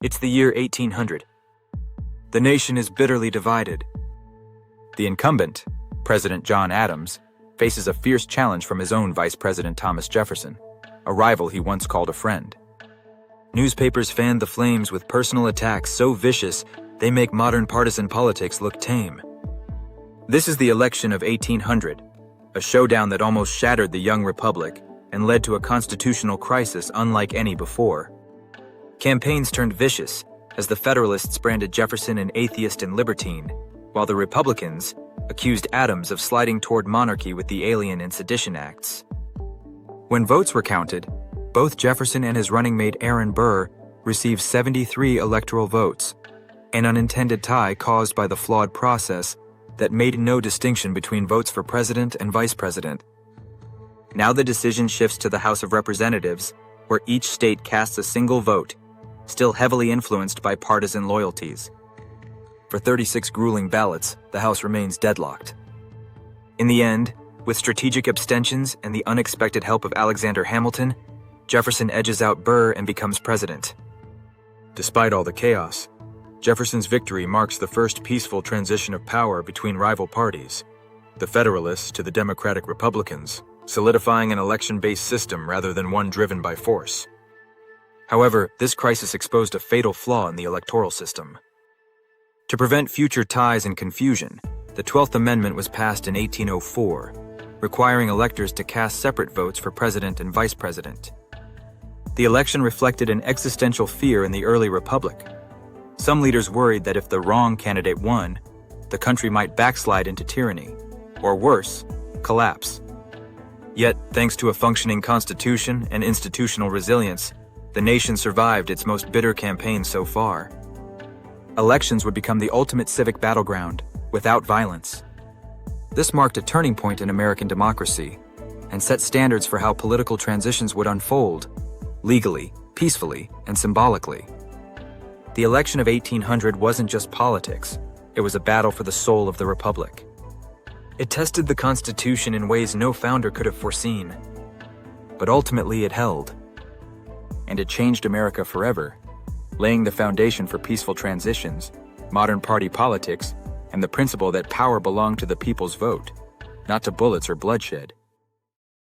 It's the year 1800. The nation is bitterly divided. The incumbent, President John Adams, faces a fierce challenge from his own Vice President Thomas Jefferson, a rival he once called a friend. Newspapers fan the flames with personal attacks so vicious they make modern partisan politics look tame. This is the election of 1800, a showdown that almost shattered the young republic and led to a constitutional crisis unlike any before. Campaigns turned vicious as the Federalists branded Jefferson an atheist and libertine, while the Republicans accused Adams of sliding toward monarchy with the Alien and Sedition Acts. When votes were counted, both Jefferson and his running mate Aaron Burr received 73 electoral votes, an unintended tie caused by the flawed process that made no distinction between votes for president and vice president. Now the decision shifts to the House of Representatives, where each state casts a single vote, still heavily influenced by partisan loyalties. For 36 grueling ballots, the House remains deadlocked. In the end, with strategic abstentions and the unexpected help of Alexander Hamilton, Jefferson edges out Burr and becomes president. Despite all the chaos, Jefferson's victory marks the first peaceful transition of power between rival parties, the Federalists to the Democratic Republicans, solidifying an election-based system rather than one driven by force. However, this crisis exposed a fatal flaw in the electoral system. To prevent future ties and confusion, the 12th Amendment was passed in 1804, requiring electors to cast separate votes for president and vice president. The election reflected an existential fear in the early republic. Some leaders worried that if the wrong candidate won, the country might backslide into tyranny, or worse, collapse. Yet, thanks to a functioning constitution and institutional resilience, the nation survived its most bitter campaign so far. Elections would become the ultimate civic battleground, without violence. This marked a turning point in American democracy and set standards for how political transitions would unfold, legally, peacefully, and symbolically. The election of 1800 wasn't just politics, it was a battle for the soul of the republic. It tested the Constitution in ways no founder could have foreseen. But ultimately it held. And it changed America forever, laying the foundation for peaceful transitions, modern party politics, and the principle that power belonged to the people's vote, not to bullets or bloodshed.